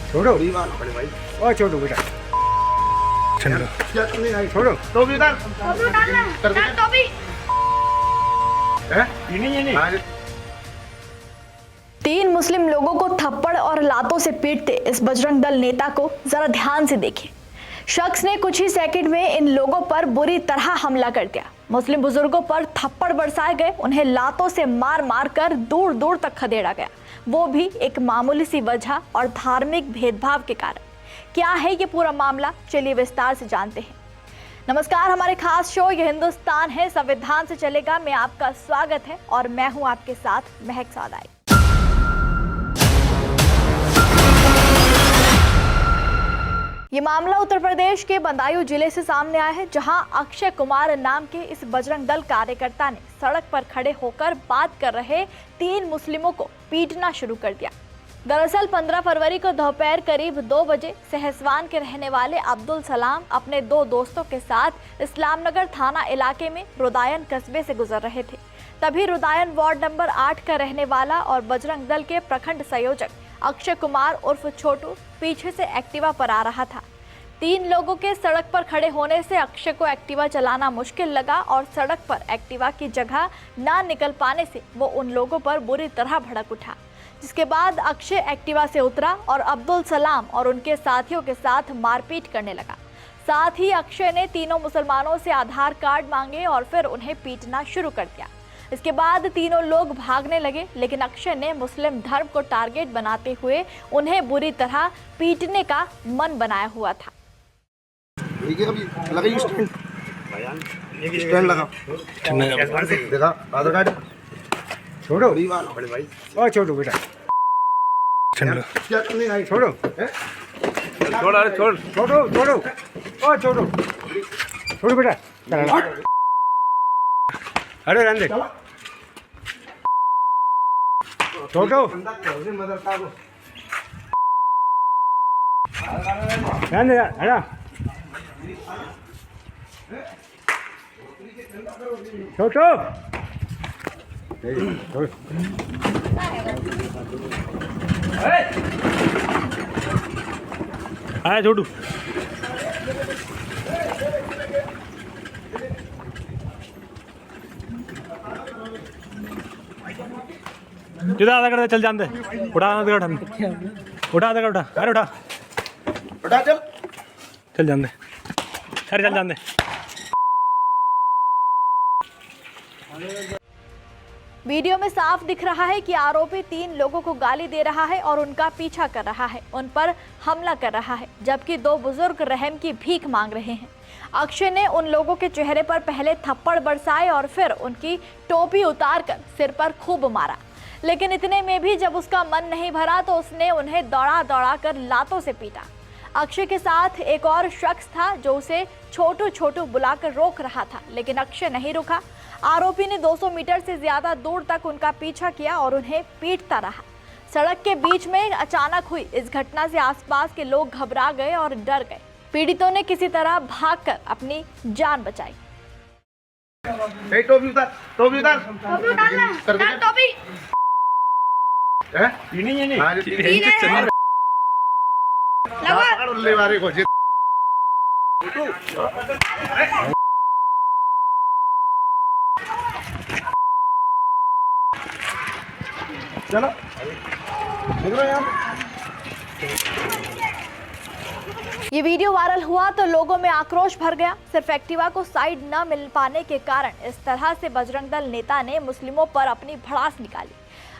छोड़ो बड़े भाई। ओ छोड़ो बेटा, छोड़ो तो भी उधर कर दे तो भी। ये नहीं 3 मुस्लिम लोगों को थप्पड़ और लातों से पीटते इस बजरंग दल नेता को जरा ध्यान से देखें। शख्स ने कुछ ही सेकंड में इन लोगों पर बुरी तरह हमला कर दिया। मुस्लिम बुजुर्गों पर थप्पड़ बरसाए गए, उन्हें लातों से मार मार कर दूर दूर तक खदेड़ा गया, वो भी एक मामूली सी वजह और धार्मिक भेदभाव के कारण। क्या है ये पूरा मामला, चलिए विस्तार से जानते हैं। नमस्कार, हमारे खास शो ये हिंदुस्तान है संविधान से चलेगा में आपका स्वागत है और मैं हूं आपके साथ महक सादाई। ये मामला उत्तर प्रदेश के बदायूं जिले से सामने आया है, जहां अक्षय कुमार नाम के इस बजरंग दल कार्यकर्ता ने सड़क पर खड़े होकर बात कर रहे 3 मुस्लिमों को पीटना शुरू कर दिया। दरअसल 15 फरवरी को दोपहर करीब 2 बजे सहसवान के रहने वाले अब्दुल सलाम अपने 2 दोस्तों के साथ इस्लामनगर थाना इलाके में रुदायन कस्बे से गुजर रहे थे। तभी रुदायन वार्ड नंबर 8 का रहने वाला और बजरंग दल के प्रखंड संयोजक अक्षय कुमार उर्फ छोटू पीछे से एक्टिवा पर आ रहा था। 3 लोगों के सड़क पर खड़े होने से अक्षय को एक्टिवा चलाना मुश्किल लगा और सड़क पर एक्टिवा की जगह ना निकल पाने से वो उन लोगों पर बुरी तरह भड़क उठा, जिसके बाद अक्षय एक्टिवा से उतरा और अब्दुल सलाम और उनके साथियों के साथ मारपीट करने लगा। साथ ही अक्षय ने तीनों मुसलमानों से आधार कार्ड मांगे और फिर उन्हें पीटना शुरू कर दिया। इसके बाद तीनों लोग भागने लगे, लेकिन अक्षय ने मुस्लिम धर्म को टारगेट बनाते हुए उन्हें बुरी तरह पीटने का मन बनाया हुआ था। देखा आधार कार्ड छोड़ो बड़े भाई। ओ छोड़ो बेटा, छोड़ो छोड़ो छोड़ो ओ छोड़ो छोड़ो बेटा। अरे रहने दे, छोड़ो रहने दे, हटा छोड़ो आया छोटू। जिधर आधा कर चल जान दे, उठा आधा कर उठा आधा कर उठा, अरे उठा चल जान दे, अरे चल जान दे। वीडियो में साफ दिख रहा है कि आरोपी 3 लोगों को गाली दे रहा है और उनका पीछा कर रहा है, उन पर हमला कर रहा है, जबकि 2 बुजुर्ग रहम की भीख मांग रहे हैं। अक्षय ने उन लोगों के चेहरे पर पहले थप्पड़ बरसाए और फिर उनकी टोपी उतारकर सिर पर खूब मारा, लेकिन इतने में भी जब उसका मन नहीं भरा तो उसने उन्हें दौड़ा दौड़ा कर लातों से पीटा। अक्षय के साथ एक और शख्स था जो उसे छोटू छोटू बुलाकर रोक रहा था, लेकिन अक्षय नहीं रुका। आरोपी ने 200 मीटर से ज्यादा दूर तक उनका पीछा किया और उन्हें पीटता रहा। सड़क के बीच में अचानक हुई इस घटना से आसपास के लोग घबरा गए और डर गए। पीड़ितों ने किसी तरह भागकर अपनी जान बचाई। तो भी उधर कर दे तो भी। ये नहीं लगा ले मारे को चलो ये वीडियो वायरल हुआ तो लोगों में आक्रोश भर गया। सिर्फ एक्टिवा को साइड न मिल पाने के कारण इस तरह से बजरंग दल नेता ने मुस्लिमों पर अपनी भड़ास निकाली।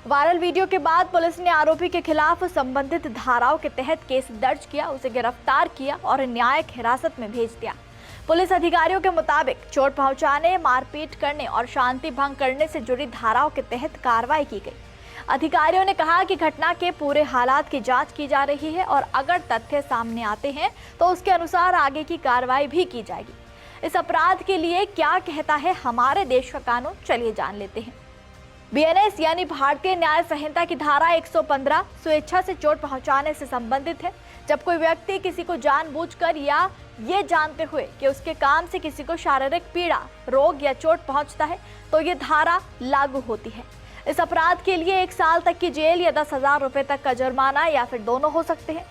वायरल वीडियो के बाद पुलिस ने आरोपी के खिलाफ संबंधित धाराओं के तहत केस दर्ज किया, उसे गिरफ्तार किया और न्यायिक हिरासत में भेज दिया। पुलिस अधिकारियों के मुताबिक चोट पहुंचाने, मारपीट करने और शांति भंग करने से जुड़ी धाराओं के तहत कार्रवाई की गई। अधिकारियों ने कहा कि घटना के पूरे हालात की जांच की जा रही है और अगर तथ्य सामने आते हैं तो उसके अनुसार आगे की कार्रवाई भी की जाएगी। इस अपराध के लिए क्या कहता है हमारे देश का कानून, चलिए जान लेते हैं। BNS यानी भारतीय न्याय संहिता की धारा 115 स्वेच्छा से चोट पहुंचाने से संबंधित है। जब कोई व्यक्ति किसी को जानबूझकर या ये जानते हुए कि उसके काम से किसी को शारीरिक पीड़ा, रोग या चोट पहुंचता है तो ये धारा लागू होती है। इस अपराध के लिए 1 साल तक की जेल या 10,000 रुपए तक का जुर्माना या फिर दोनों हो सकते हैं।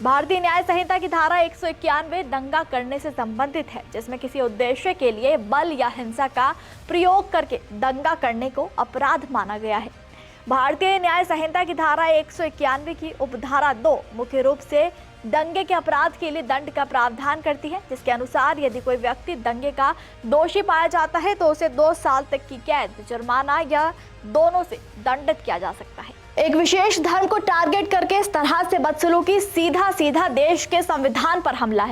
भारतीय न्याय संहिता की धारा 191 दंगा करने से संबंधित है, जिसमें किसी उद्देश्य के लिए बल या हिंसा का प्रयोग करके दंगा करने को अपराध माना गया है। भारतीय न्याय संहिता की धारा 191 की उपधारा 2 मुख्य रूप से दंगे के अपराध के लिए दंड का प्रावधान करती है, जिसके अनुसार यदि कोई व्यक्ति दंगे का दोषी पाया जाता है तो उसे 2 साल तक की कैद, जुर्माना या दोनों से दंडित किया जा सकता है। एक विशेष धर्म को टारगेट करके इस तरह से बदसलूकी सीधा देश के संविधान पर हमला है।